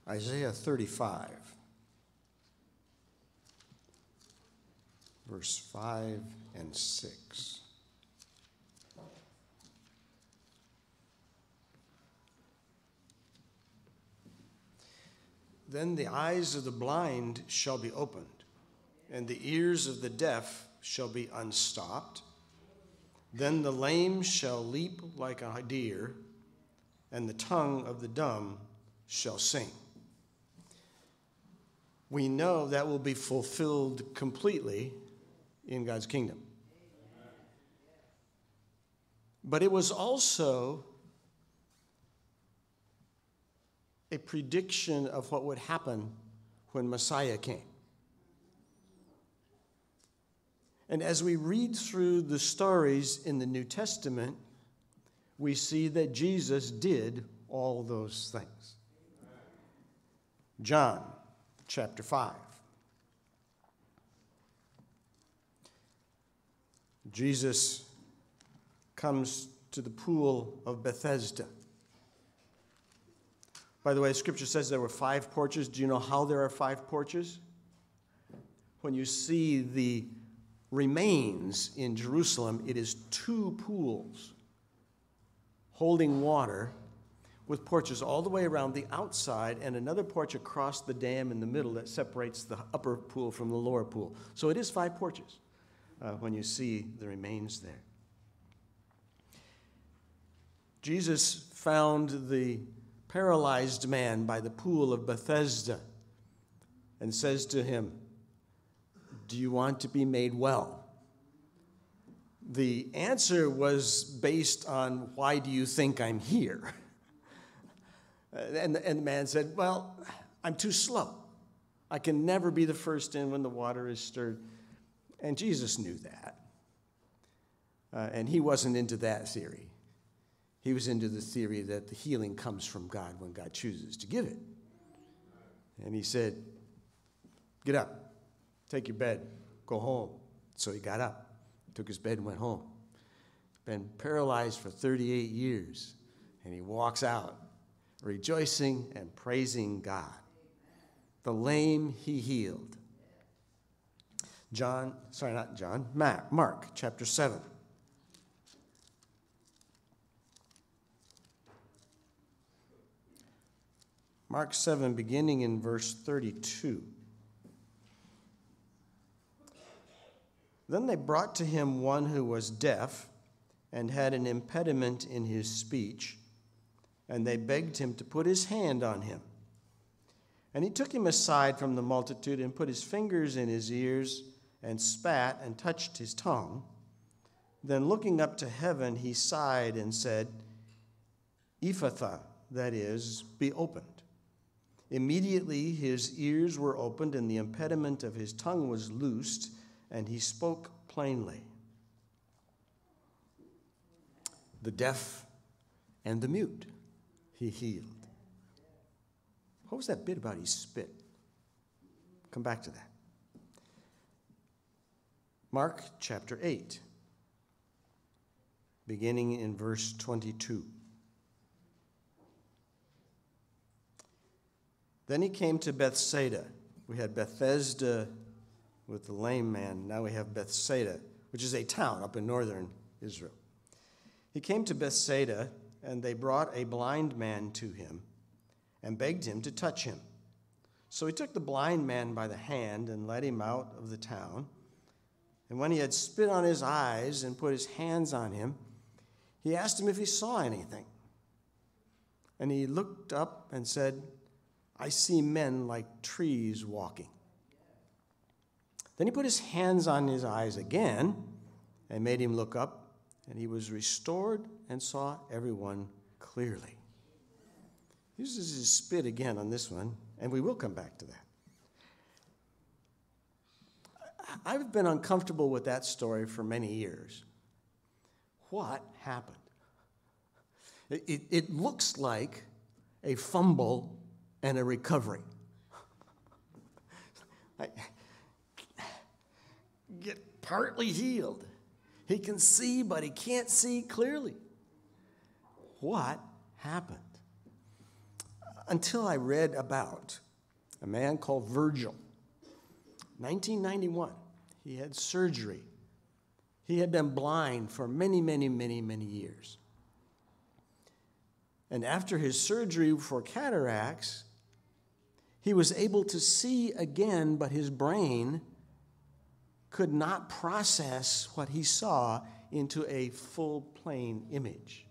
Isaiah 35, verse 5 and 6. Then the eyes of the blind shall be opened, and the ears of the deaf shall be unstopped. Then the lame shall leap like a deer, and the tongue of the dumb shall sing. We know that will be fulfilled completely in God's kingdom. But it was also a prediction of what would happen when Messiah came. And as we read through the stories in the New Testament, we see that Jesus did all those things. John chapter 5. Jesus comes to the pool of Bethesda. By the way, Scripture says there were 5 porches. Do you know how there are 5 porches? When you see the remains in Jerusalem, it is 2 pools holding water with porches all the way around the outside and another porch across the dam in the middle that separates the upper pool from the lower pool. So it is 5 porches when you see the remains there. Jesus found the paralyzed man by the pool of Bethesda and says to him, "Do you want to be made well?" The answer was based on, "Why do you think I'm here?" And the man said, "Well, I'm too slow. I can never be the first in when the water is stirred." And Jesus knew that. And he wasn't into that theory. He was into the theory that the healing comes from God when God chooses to give it. And he said, "Get up, take your bed, go home." So he got up, took his bed and went home. Been paralyzed for 38 years. And he walks out rejoicing and praising God. The lame he healed. Mark chapter 7. Mark 7, beginning in verse 32. Then they brought to him one who was deaf and had an impediment in his speech, and they begged him to put his hand on him. And he took him aside from the multitude and put his fingers in his ears and spat and touched his tongue. Then looking up to heaven, he sighed and said, "Ephphatha," that is, "be opened." Immediately his ears were opened and the impediment of his tongue was loosed, and he spoke plainly. The deaf and the mute he healed. What was that bit about he spit? Come back to that. Mark chapter 8, beginning in verse 22. Then he came to Bethsaida. We had Bethesda with the lame man. Now we have Bethsaida, which is a town up in northern Israel. He came to Bethsaida, and they brought a blind man to him and begged him to touch him. So he took the blind man by the hand and led him out of the town. And when he had spit on his eyes and put his hands on him, he asked him if he saw anything. And he looked up and said, "I see men like trees walking." Then he put his hands on his eyes again and made him look up, and he was restored and saw everyone clearly. He uses his spit again on this one, and we will come back to that. I've been uncomfortable with that story for many years. What happened? It looks like a fumble and a recovery. Get partly healed. He can see, but he can't see clearly. What happened? until I read about a man called Virgil. 1991, he had surgery. He had been blind for many, many, many, many years. And after his surgery for cataracts, he was able to see again, but his brain could not process what he saw into a full plane image.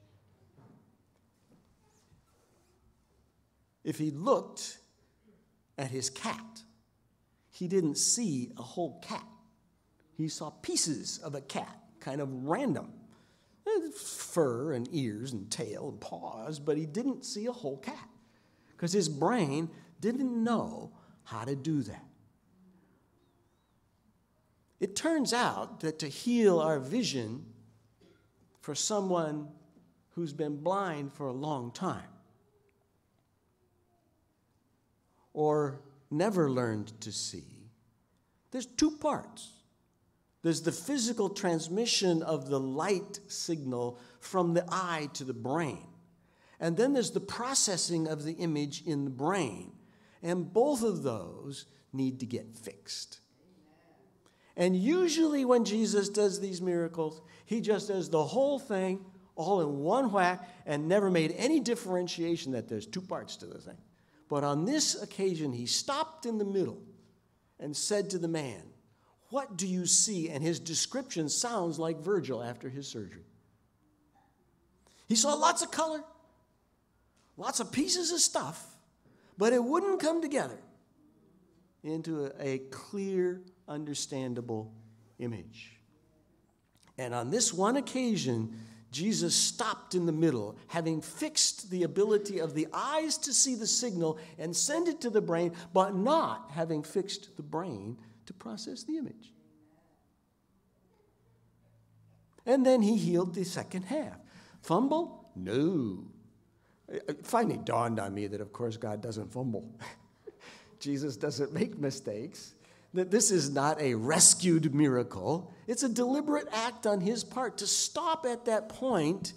If he looked at his cat, he didn't see a whole cat. He saw pieces of a cat, kind of random. Fur and ears and tail and paws, but he didn't see a whole cat because his brain didn't know how to do that. It turns out that to heal our vision for someone who's been blind for a long time or never learned to see, there's two parts. There's the physical transmission of the light signal from the eye to the brain. And then there's the processing of the image in the brain. And both of those need to get fixed. And usually when Jesus does these miracles, he just does the whole thing all in one whack and never made any differentiation that there's two parts to the thing. But on this occasion, he stopped in the middle and said to the man, "What do you see?" And his description sounds like Virgil after his surgery. He saw lots of color, lots of pieces of stuff, but it wouldn't come together into a clear, understandable image. And on this one occasion, Jesus stopped in the middle, having fixed the ability of the eyes to see the signal and send it to the brain, but not having fixed the brain to process the image. And then he healed the second half. Fumble? No. It finally dawned on me that, of course, God doesn't fumble. Jesus doesn't make mistakes. That this is not a rescued miracle. It's a deliberate act on his part to stop at that point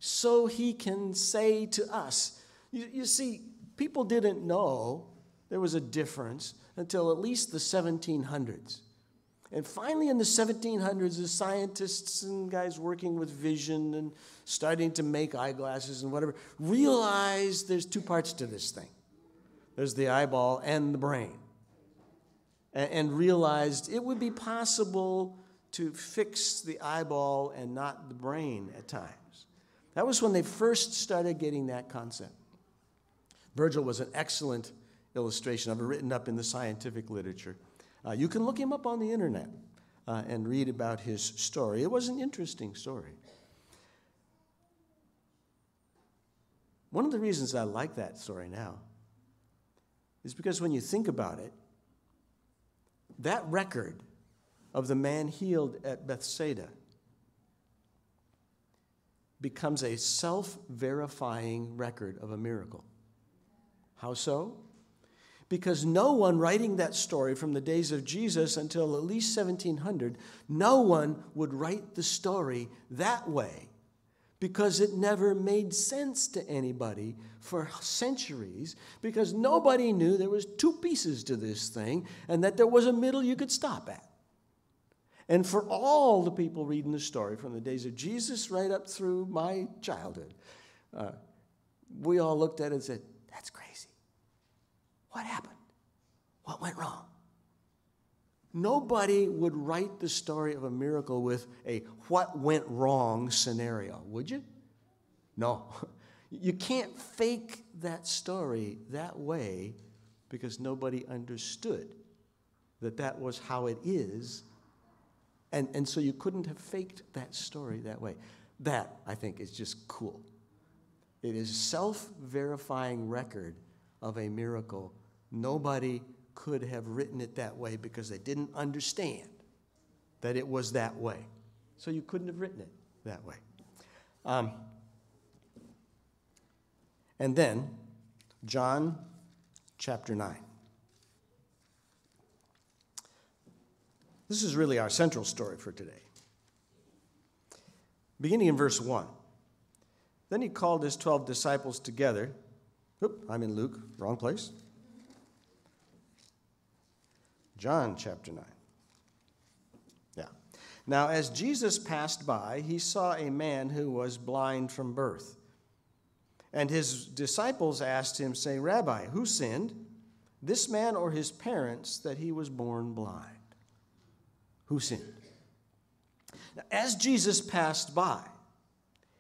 so he can say to us. You see, people didn't know there was a difference until at least the 1700s. And finally in the 1700s, the scientists and guys working with vision and starting to make eyeglasses and whatever realized there's two parts to this thing. There's the eyeball and the brain. And realized it would be possible to fix the eyeball and not the brain at times. That was when they first started getting that concept. Virgil was an excellent illustration of it, written up in the scientific literature. You can look him up on the internet and read about his story. It was an interesting story. One of the reasons I like that story now is because when you think about it, that record of the man healed at Bethsaida becomes a self-verifying record of a miracle. How so? Because no one writing that story from the days of Jesus until at least 1700, no one would write the story that way because it never made sense to anybody for centuries, because nobody knew there was two pieces to this thing and that there was a middle you could stop at. And for all the people reading the story from the days of Jesus right up through my childhood, we all looked at it and said, "That's crazy. What happened? What went wrong?" Nobody would write the story of a miracle with a "what went wrong" scenario, would you? No. You can't fake that story that way because nobody understood that that was how it is. And so you couldn't have faked that story that way. That, I think, is just cool. It is self-verifying record of a miracle. Nobody could have written it that way because they didn't understand that it was that way. So you couldn't have written it that way. And then, John chapter 9. This is really our central story for today. Beginning in verse 1. Then he called his 12 disciples together Oop, I'm in Luke, wrong place. John chapter 9. Yeah. Now, as Jesus passed by, he saw a man who was blind from birth. And his disciples asked him, saying, Rabbi, who sinned, this man or his parents, that he was born blind? Who sinned? Now, as Jesus passed by,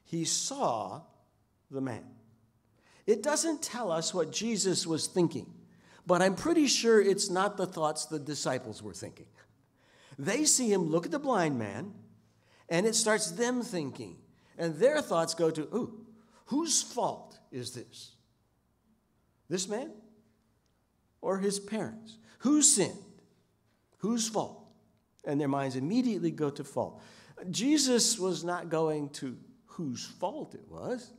he saw the man. It doesn't tell us what Jesus was thinking, but I'm pretty sure it's not the thoughts the disciples were thinking. They see him look at the blind man, and it starts them thinking. And their thoughts go to, ooh, whose fault is this? This man or his parents? Who sinned? Whose fault? And their minds immediately go to fault. Jesus was not going to whose fault it was.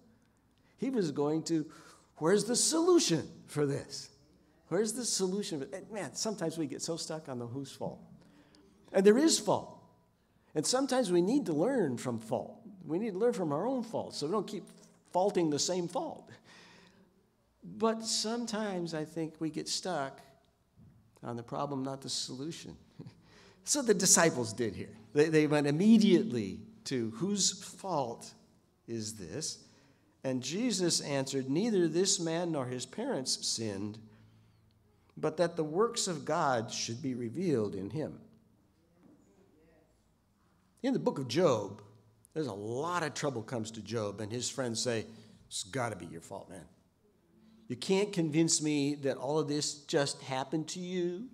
He was going to, where's the solution for this? Where's the solution? Man, sometimes we get so stuck on the whose fault. And there is fault. And sometimes we need to learn from fault. We need to learn from our own faults so we don't keep faulting the same fault. But sometimes I think we get stuck on the problem, not the solution. So the disciples did here. They went immediately to whose fault is this? And Jesus answered, neither this man nor his parents sinned, but that the works of God should be revealed in him. In the book of Job, there's a lot of trouble comes to Job, and his friends say, it's got to be your fault, man. You can't convince me that all of this just happened to you.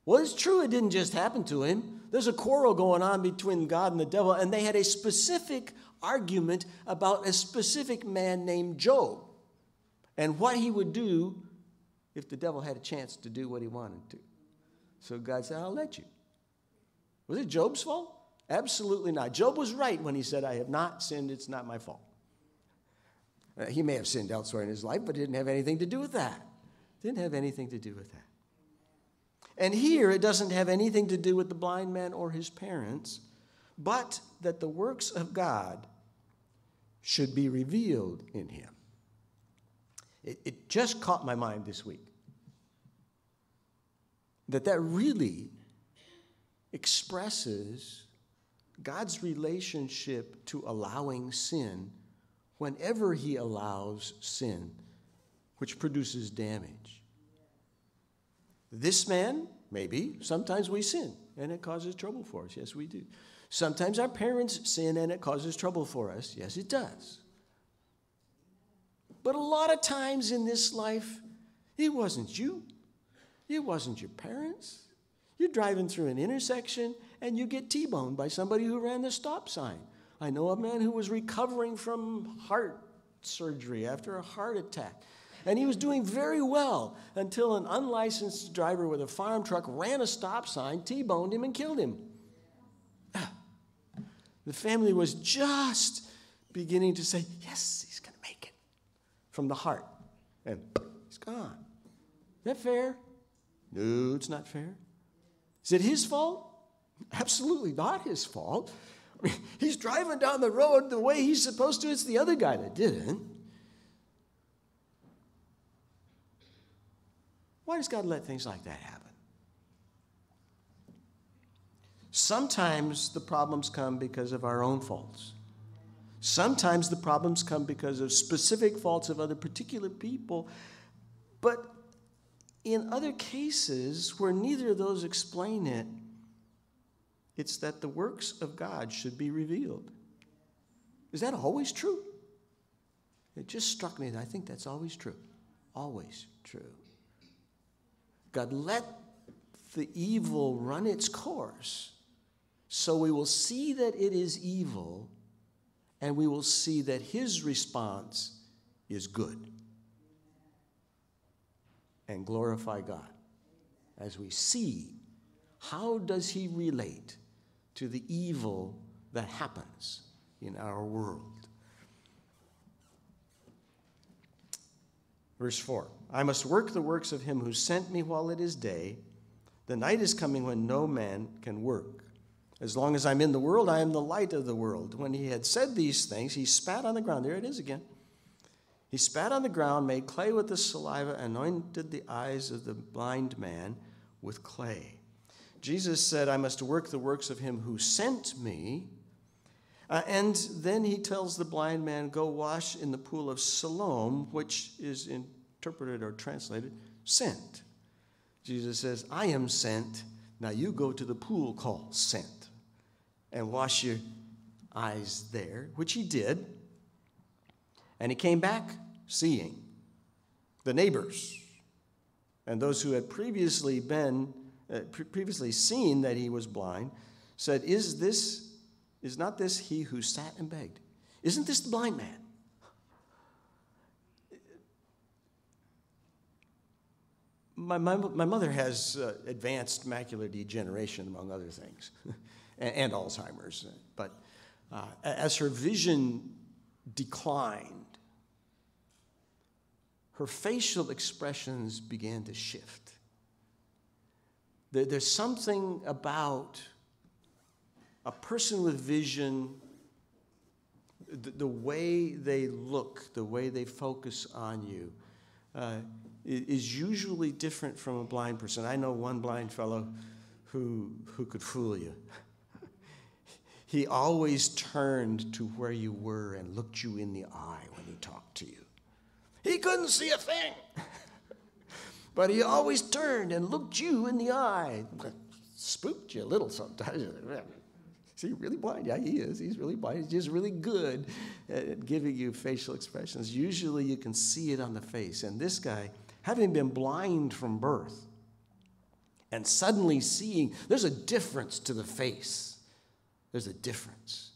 Well, it's true it didn't just happen to him. There's a quarrel going on between God and the devil, and they had a specific argument about a specific man named Job and what he would do if the devil had a chance to do what he wanted to. So God said, I'll let you. Was it Job's fault? Absolutely not. Job was right when he said, I have not sinned, it's not my fault. He may have sinned elsewhere in his life, but it didn't have anything to do with that. Didn't have anything to do with that. And here, it doesn't have anything to do with the blind man or his parents, but that the works of God should be revealed in him. It just caught my mind this week that really expresses God's relationship to allowing sin whenever he allows sin, which produces damage. This man, maybe, sometimes we sin, and it causes trouble for us. Yes, we do. Sometimes our parents sin, and it causes trouble for us. Yes, it does. But a lot of times in this life, it wasn't you. It wasn't your parents. You're driving through an intersection, and you get T-boned by somebody who ran the stop sign. I know a man who was recovering from heart surgery after a heart attack. And he was doing very well until an unlicensed driver with a farm truck ran a stop sign, T-boned him, and killed him. The family was just beginning to say, yes, he's going to make it from the heart. And he's gone. Is that fair? No, it's not fair. Is it his fault? Absolutely not his fault. I mean, he's driving down the road the way he's supposed to. It's the other guy that didn't. Why does God let things like that happen? Sometimes the problems come because of our own faults. Sometimes the problems come because of specific faults of other particular people. But in other cases where neither of those explain it, it's that the works of God should be revealed. Is that always true? It just struck me that I think that's always true. Always true. God let the evil run its course so we will see that it is evil, and we will see that his response is good, and glorify God as we see how does he relate to the evil that happens in our world. Verse 4, I must work the works of him who sent me while it is day. The night is coming when no man can work. As long as I'm in the world, I am the light of the world. When he had said these things, he spat on the ground. There it is again. He spat on the ground, made clay with the saliva, and anointed the eyes of the blind man with clay. Jesus said, I must work the works of him who sent me. And then he tells the blind man, go wash in the pool of Siloam, which is interpreted or translated, sent. Jesus says, I am sent. Now you go to the pool called Sent and wash your eyes there, which he did. And he came back seeing. The neighbors and those who had previously seen that he was blind said, is not this he who sat and begged? Isn't this the blind man? My mother has advanced macular degeneration, among other things, and Alzheimer's. But as her vision declined, her facial expressions began to shift. There's something about a person with vision, the way they look, the way they focus on you, is usually different from a blind person. I know one blind fellow who could fool you. He always turned to where you were and looked you in the eye when he talked to you. He couldn't see a thing, but he always turned and looked you in the eye. Spooked you a little sometimes. Is he really blind? Yeah, he is. He's really blind. He's just really good at giving you facial expressions. Usually you can see it on the face. And this guy, having been blind from birth and suddenly seeing, there's a difference to the face. There's a difference.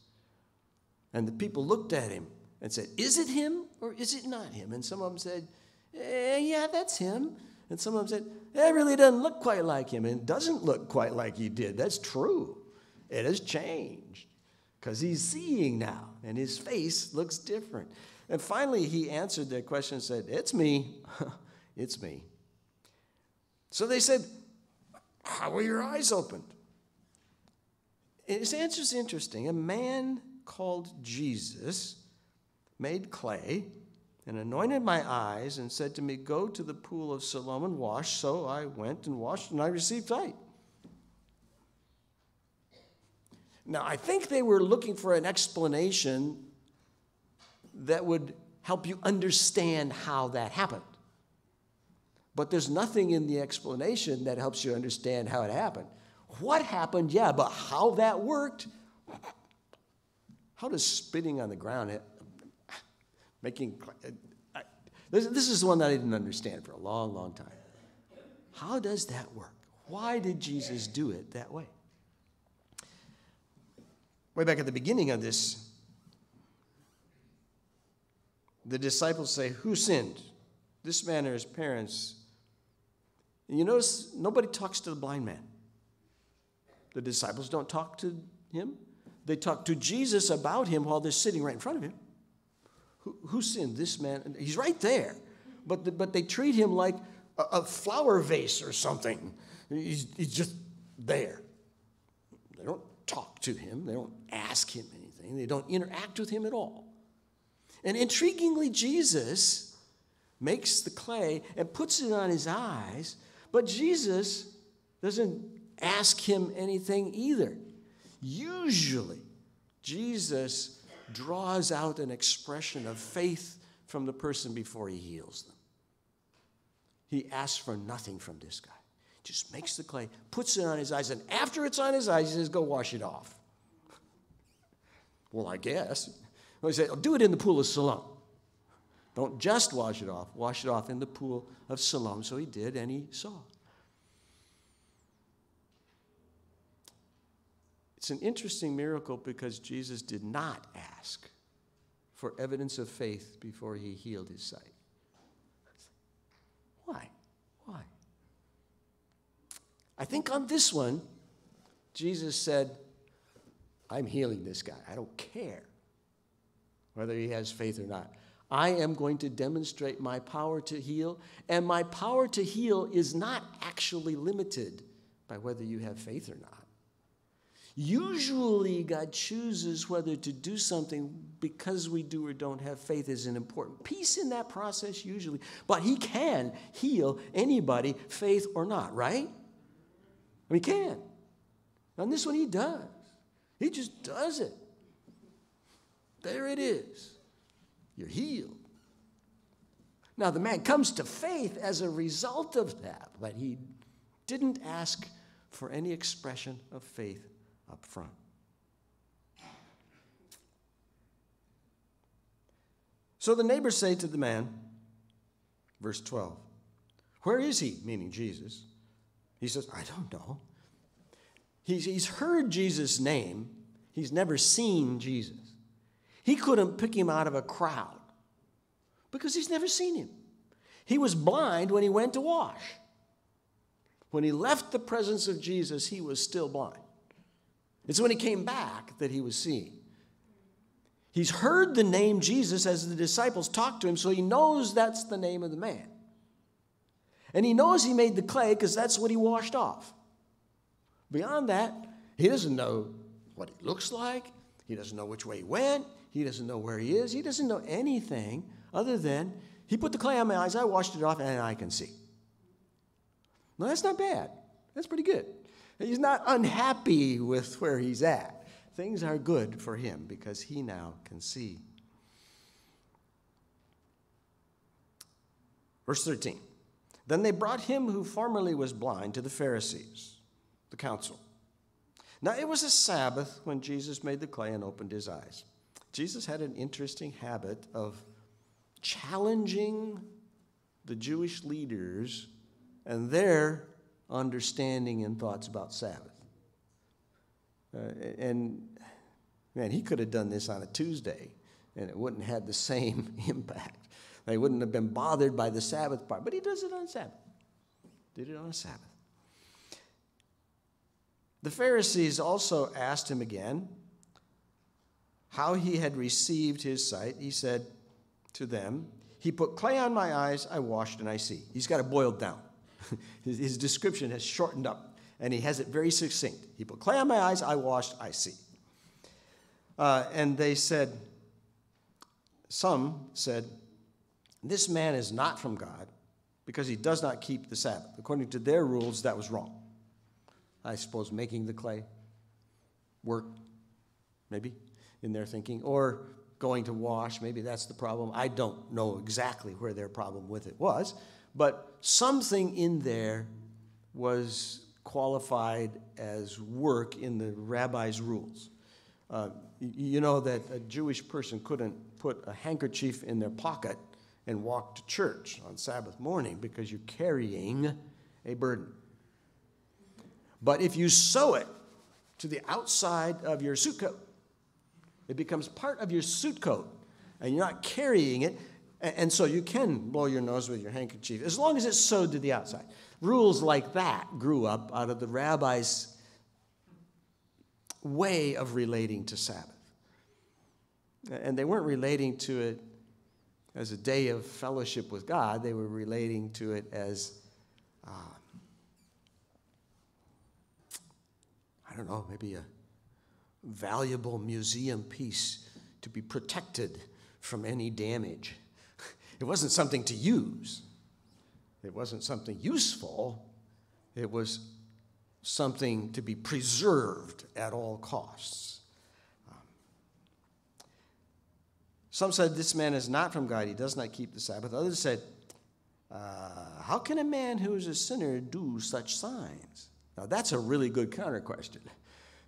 And the people looked at him and said, is it him or is it not him? And some of them said, yeah, that's him. And some of them said, it really doesn't look quite like him. And it doesn't look quite like he did. That's true. It has changed because he's seeing now, and his face looks different. And finally, he answered their question and said, it's me. It's me. So they said, how were your eyes opened? His answer is interesting. A man called Jesus made clay and anointed my eyes and said to me, go to the pool of Siloam and wash. So I went and washed, and I received sight. Now, I think they were looking for an explanation that would help you understand how that happened. But there's nothing in the explanation that helps you understand how it happened. What happened? Yeah, but how that worked? How does spitting on the ground, this is the one that I didn't understand for a long, long time. How does that work? Why did Jesus do it that way? Way back at the beginning of this, the disciples say, who sinned? This man or his parents? And you notice nobody talks to the blind man. The disciples don't talk to him. They talk to Jesus about him while they're sitting right in front of him. Who sinned? This man? He's right there. But they treat him like a flower vase or something. He's just there. They don't talk to him. They don't ask him anything. They don't interact with him at all. And intriguingly, Jesus makes the clay and puts it on his eyes, but Jesus doesn't ask him anything either. Usually, Jesus draws out an expression of faith from the person before he heals them. He asks for nothing from this guy. Just makes the clay, puts it on his eyes, and after it's on his eyes, he says, go wash it off. Well, I guess. Well, he said, do it in the pool of Siloam. Don't just wash it off in the pool of Siloam. So he did, and he saw. It's an interesting miracle because Jesus did not ask for evidence of faith before he healed his sight. Why? Why? I think on this one, Jesus said, I'm healing this guy. I don't care whether he has faith or not. I am going to demonstrate my power to heal, and my power to heal is not actually limited by whether you have faith or not. Usually, God chooses whether to do something because we do or don't have faith is an important piece in that process usually. But he can heal anybody, faith or not, right? He can. On this one, he does. He just does it. There it is. You're healed. Now, the man comes to faith as a result of that, but he didn't ask for any expression of faith up front. So the neighbors say to the man, verse 12, "Where is he?" Meaning Jesus. He says, "I don't know." He's heard Jesus' name. He's never seen Jesus. He couldn't pick him out of a crowd because he's never seen him. He was blind when he went to wash. When he left the presence of Jesus, he was still blind. It's when he came back that he was seeing. He's heard the name Jesus as the disciples talked to him, so he knows that's the name of the man. And he knows he made the clay because that's what he washed off. Beyond that, he doesn't know what he looks like. He doesn't know which way he went. He doesn't know where he is. He doesn't know anything other than he put the clay on my eyes, I washed it off, and I can see. Now, that's not bad. That's pretty good. He's not unhappy with where he's at. Things are good for him because he now can see. Verse 13. Then they brought him who formerly was blind to the Pharisees, the council. Now, it was a Sabbath when Jesus made the clay and opened his eyes. Jesus had an interesting habit of challenging the Jewish leaders and their understanding and thoughts about Sabbath. And man, he could have done this on a Tuesday, and it wouldn't have had the same impact. They wouldn't have been bothered by the Sabbath part, but he does it on Sabbath. Did it on a Sabbath. The Pharisees also asked him again how he had received his sight. He said to them, "He put clay on my eyes, I washed, and I see." He's got it boiled down. His description has shortened up, and he has it very succinct. He put clay on my eyes, I washed, I see. And they said, some said, "This man is not from God because he does not keep the Sabbath." According to their rules, that was wrong. I suppose making the clay work, maybe, in their thinking, or going to wash, maybe that's the problem. I don't know exactly where their problem with it was, but something in there was qualified as work in the rabbi's rules. You know that a Jewish person couldn't put a handkerchief in their pocket and walk to church on Sabbath morning because you're carrying a burden. But if you sew it to the outside of your suit coat, it becomes part of your suit coat, and you're not carrying it, and so you can blow your nose with your handkerchief, as long as it's sewed to the outside. Rules like that grew up out of the rabbi's way of relating to Sabbath. And they weren't relating to it as a day of fellowship with God. They were relating to it as, I don't know, maybe a valuable museum piece to be protected from any damage. It wasn't something to use. It wasn't something useful. It was something to be preserved at all costs. Some said, "This man is not from God. He does not keep the Sabbath." Others said, "How can a man who is a sinner do such signs?" Now, that's a really good counter question.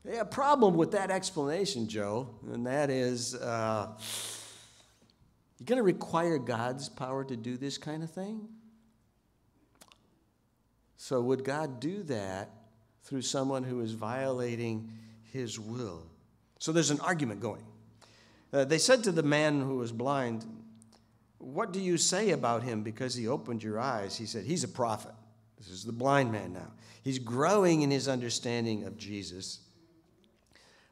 Yeah, a problem with that explanation, Joe, and that is, you're going to require God's power to do this kind of thing? So would God do that through someone who is violating his will? So there's an argument going. They said to the man who was blind, "What do you say about him because he opened your eyes?" He said, "He's a prophet." This is the blind man now. He's growing in his understanding of Jesus.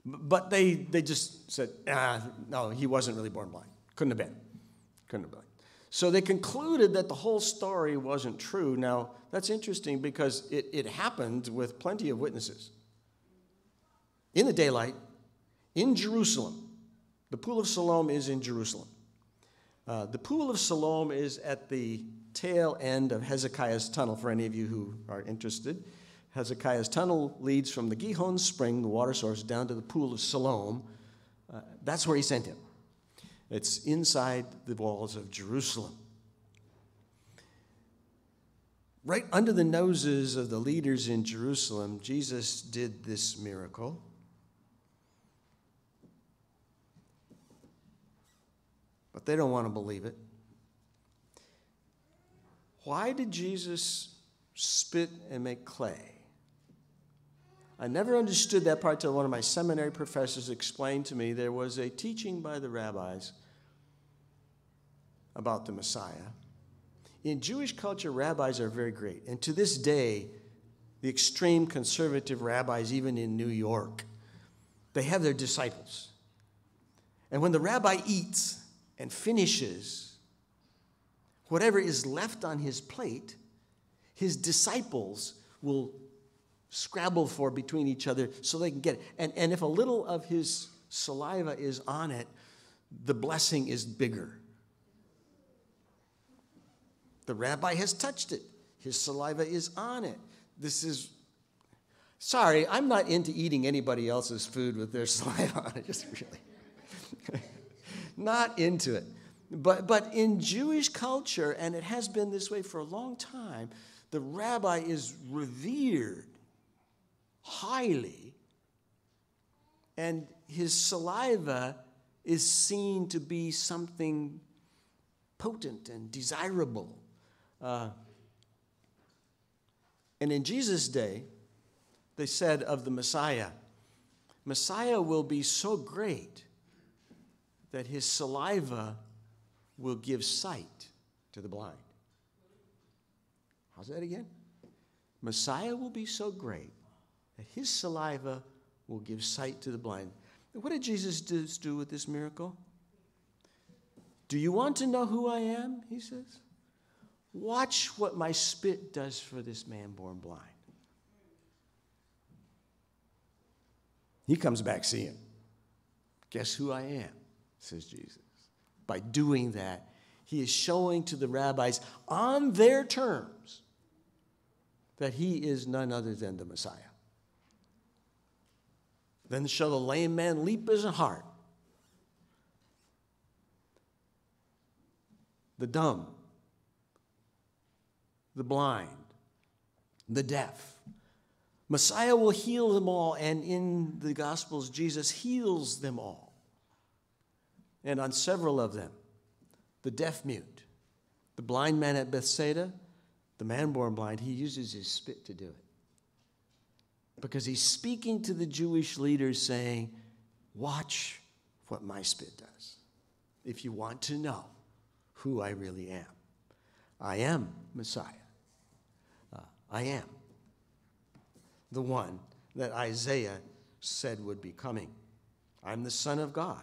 But they just said, no, he wasn't really born blind. Couldn't have been. So they concluded that the whole story wasn't true. Now, that's interesting because it happened with plenty of witnesses. in the daylight, in Jerusalem. The Pool of Siloam is in Jerusalem. The Pool of Siloam is at the tail end of Hezekiah's tunnel, for any of you who are interested. Hezekiah's tunnel leads from the Gihon spring, the water source, down to the Pool of Siloam. That's where he sent him. It's inside the walls of Jerusalem. Right under the noses of the leaders in Jerusalem, Jesus did this miracle. But they don't want to believe it. Why did Jesus spit and make clay? I never understood that part till one of my seminary professors explained to me there was a teaching by the rabbis about the Messiah. In Jewish culture, rabbis are very great. And to this day, the extreme conservative rabbis, even in New York, they have their disciples. And when the rabbi eats and finishes, whatever is left on his plate, his disciples will scrabble for between each other so they can get it. And if a little of his saliva is on it, the blessing is bigger. The rabbi has touched it. His saliva is on it. Sorry, I'm not into eating anybody else's food with their saliva on it, just really. Not into it. But in Jewish culture, and it has been this way for a long time, the rabbi is revered highly, and his saliva is seen to be something potent and desirable. And in Jesus' day, they said of the Messiah will be so great that his saliva will give sight to the blind. How's that again? Messiah will be so great that his saliva will give sight to the blind. What did Jesus do with this miracle? Do you want to know who I am? He says. Watch what my spit does for this man born blind. He comes back seeing. Guess who I am, says Jesus. By doing that, he is showing to the rabbis on their terms that he is none other than the Messiah. Then shall the lame man leap as a hart. The dumb, the blind, the deaf. Messiah will heal them all, and in the Gospels, Jesus heals them all. And on several of them, the deaf mute, the blind man at Bethsaida, the man born blind, he uses his spit to do it. Because he's speaking to the Jewish leaders saying, watch what my spit does. If you want to know who I really am. I am Messiah. I am the one that Isaiah said would be coming. I'm the Son of God.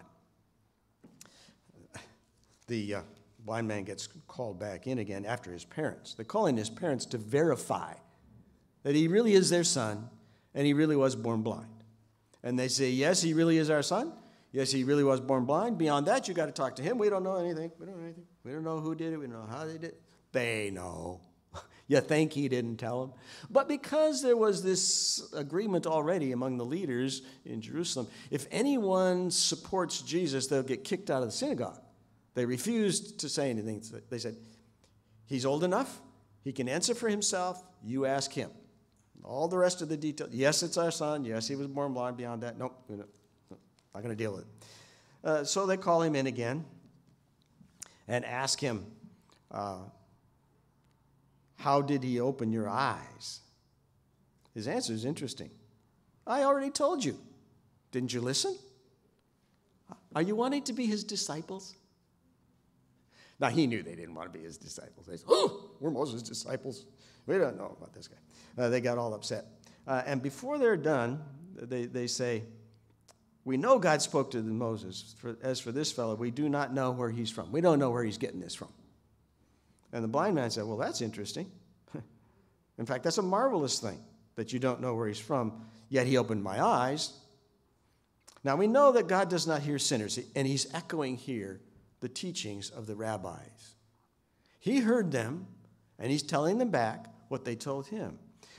The blind man gets called back in again after his parents. They call in his parents to verify that he really is their son and he really was born blind. And they say, yes, he really is our son. Yes, he really was born blind. Beyond that, you got to talk to him. We don't know anything. We don't know anything. We don't know who did it. We don't know how they did it. They know. You think he didn't tell them? But because there was this agreement already among the leaders in Jerusalem, if anyone supports Jesus, they'll get kicked out of the synagogue. They refused to say anything. They said, he's old enough. He can answer for himself. You ask him. All the rest of the details. Yes, it's our son. Yes, he was born blind. Beyond that, nope. Not going to deal with it. So they call him in again and ask him, how did he open your eyes? His answer is interesting. I already told you. Didn't you listen? Are you wanting to be his disciples? Now, he knew they didn't want to be his disciples. They said, oh, we're Moses' disciples. We don't know about this guy. They got all upset. And before they're done, they say, we know God spoke to Moses. As for this fellow, we do not know where he's from. We don't know where he's getting this from. And the blind man said, well, that's interesting. In fact, that's a marvelous thing that you don't know where he's from, yet he opened my eyes. Now we know that God does not hear sinners, and he's echoing here the teachings of the rabbis. He heard them, and he's telling them back what they told him.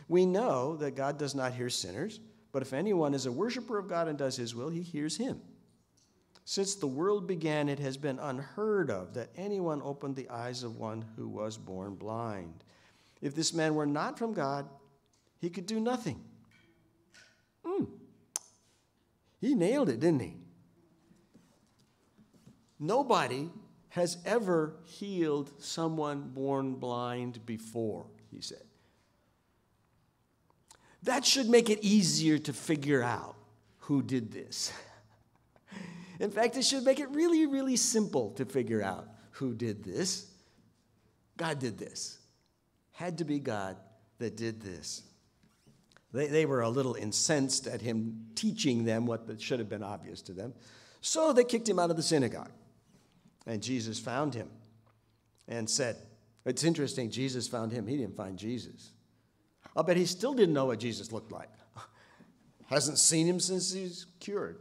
We know that God does not hear sinners, but if anyone is a worshiper of God and does his will, he hears him. Since the world began, it has been unheard of that anyone opened the eyes of one who was born blind. If this man were not from God, he could do nothing. He nailed it, didn't he? Nobody has ever healed someone born blind before, he said. That should make it easier to figure out who did this. In fact, it should make it really, really simple to figure out who did this. God did this. Had to be God that did this. They were a little incensed at him teaching them what should have been obvious to them. So they kicked him out of the synagogue. And Jesus found him and said, it's interesting, Jesus found him. He didn't find Jesus. I'll bet he still didn't know what Jesus looked like. Hasn't seen him since he's cured.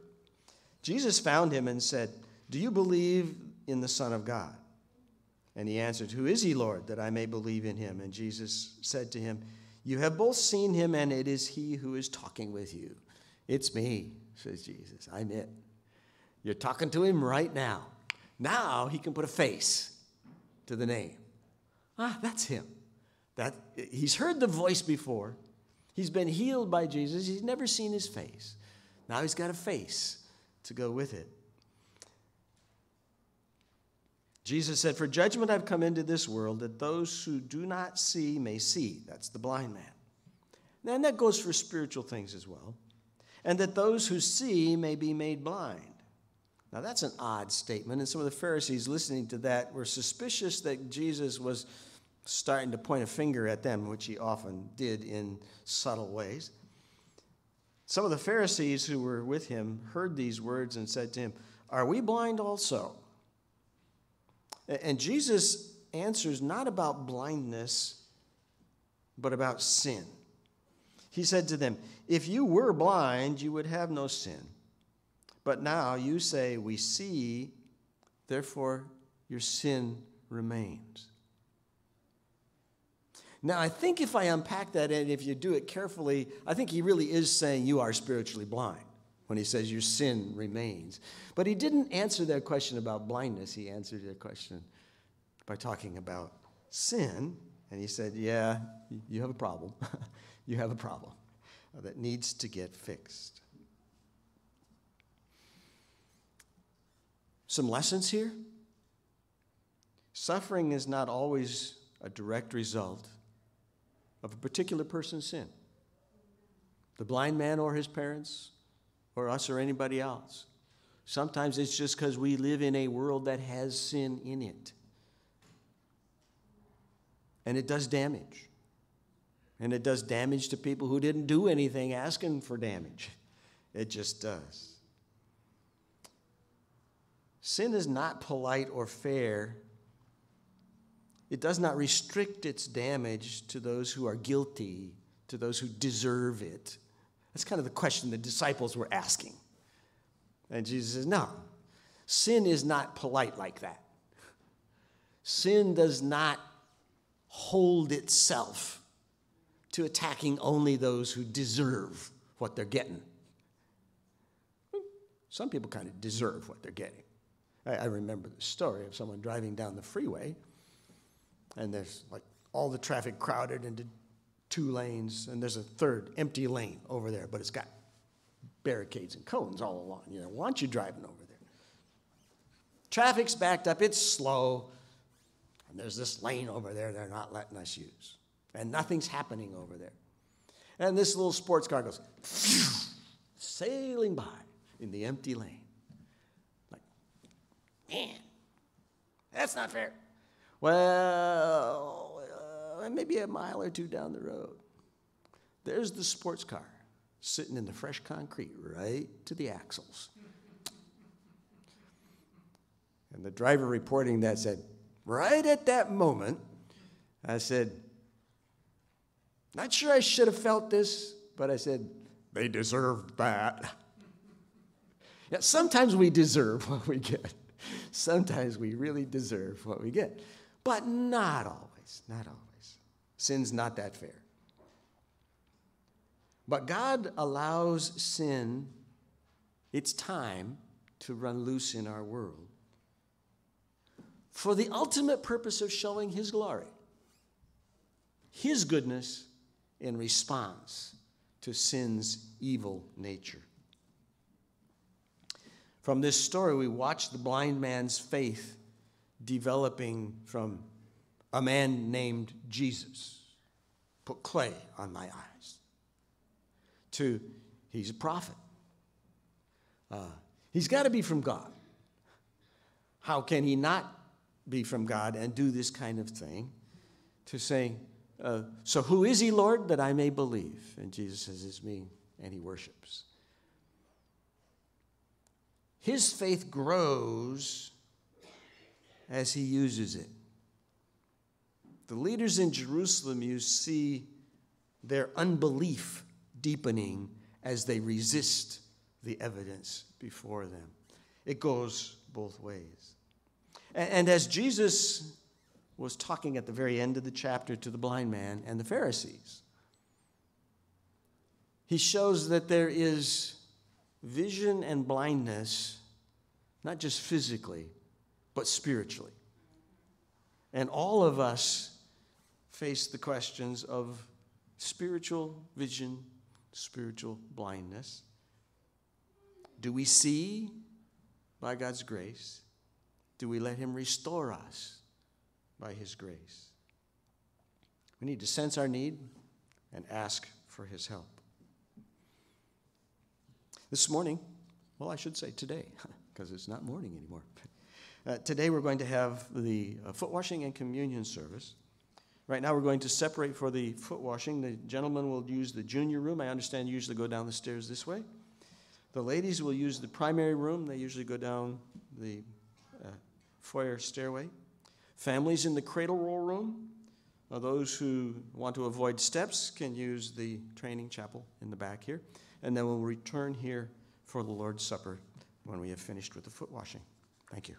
Jesus found him and said, do you believe in the Son of God? And he answered, who is he, Lord, that I may believe in him? And Jesus said to him, you have both seen him, and it is he who is talking with you. It's me, says Jesus. I'm it. You're talking to him right now. Now he can put a face to the name. That's him. He's heard the voice before. He's been healed by Jesus. He's never seen his face. Now he's got a face to go with it. Jesus said, for judgment I've come into this world, that those who do not see may see. That's the blind man. And that goes for spiritual things as well. And that those who see may be made blind. Now that's an odd statement, and some of the Pharisees listening to that were suspicious that Jesus was starting to point a finger at them, which he often did in subtle ways. Some of the Pharisees who were with him heard these words and said to him, are we blind also? And Jesus answers not about blindness, but about sin. He said to them, if you were blind, you would have no sin. But now you say, we see, therefore your sin remains. Now, I think if I unpack that and if you do it carefully, I think he really is saying you are spiritually blind when he says your sin remains. But he didn't answer that question about blindness. He answered that question by talking about sin. And he said, yeah, you have a problem. You have a problem that needs to get fixed. Some lessons here. Suffering is not always a direct result of a particular person's sin. The blind man or his parents or us or anybody else. Sometimes it's just because we live in a world that has sin in it. And it does damage. And it does damage to people who didn't do anything asking for damage. It just does. Sin is not polite or fair. It does not restrict its damage to those who are guilty, to those who deserve it. That's kind of the question the disciples were asking. And Jesus says, no, sin is not polite like that. Sin does not hold itself to attacking only those who deserve what they're getting. Some people kind of deserve what they're getting. I remember the story of someone driving down the freeway, and there's like all the traffic crowded into 2 lanes, and there's a third empty lane over there, but it's got barricades and cones all along. You know, why aren't you driving over there? Traffic's backed up, it's slow, and there's this lane over there they're not letting us use, and nothing's happening over there. And this little sports car goes sailing by in the empty lane. Like, man, that's not fair. Well, maybe a mile or 2 down the road, there's the sports car sitting in the fresh concrete right to the axles. And the driver reporting that said, right at that moment, I said, not sure I should have felt this, but I said, they deserved that. Yeah, sometimes we deserve what we get. Sometimes we really deserve what we get. But not always, not always. Sin's not that fair. But God allows sin its time to run loose in our world for the ultimate purpose of showing his glory, his goodness in response to sin's evil nature. From this story, we watch the blind man's faith developing from a man named Jesus, put clay on my eyes, to he's a prophet. He's got to be from God. How can he not be from God and do this kind of thing? To say, so who is he, Lord, that I may believe? And Jesus says, it's me, and he worships. His faith grows as he uses it. The leaders in Jerusalem, you see their unbelief deepening as they resist the evidence before them. It goes both ways. And as Jesus was talking at the very end of the chapter to the blind man and the Pharisees, he shows that there is vision and blindness, not just physically, but spiritually. And all of us face the questions of spiritual vision, spiritual blindness. Do we see by God's grace? Do we let him restore us by his grace? We need to sense our need and ask for his help. This morning, well, I should say today, because it's not morning anymore. Today we're going to have the foot washing and communion service. Right now we're going to separate for the foot washing. The gentlemen will use the junior room. I understand you usually go down the stairs this way. The ladies will use the primary room. They usually go down the foyer stairway. Families in the cradle roll room. Those who want to avoid steps can use the training chapel in the back here. And then we'll return here for the Lord's Supper when we have finished with the foot washing. Thank you.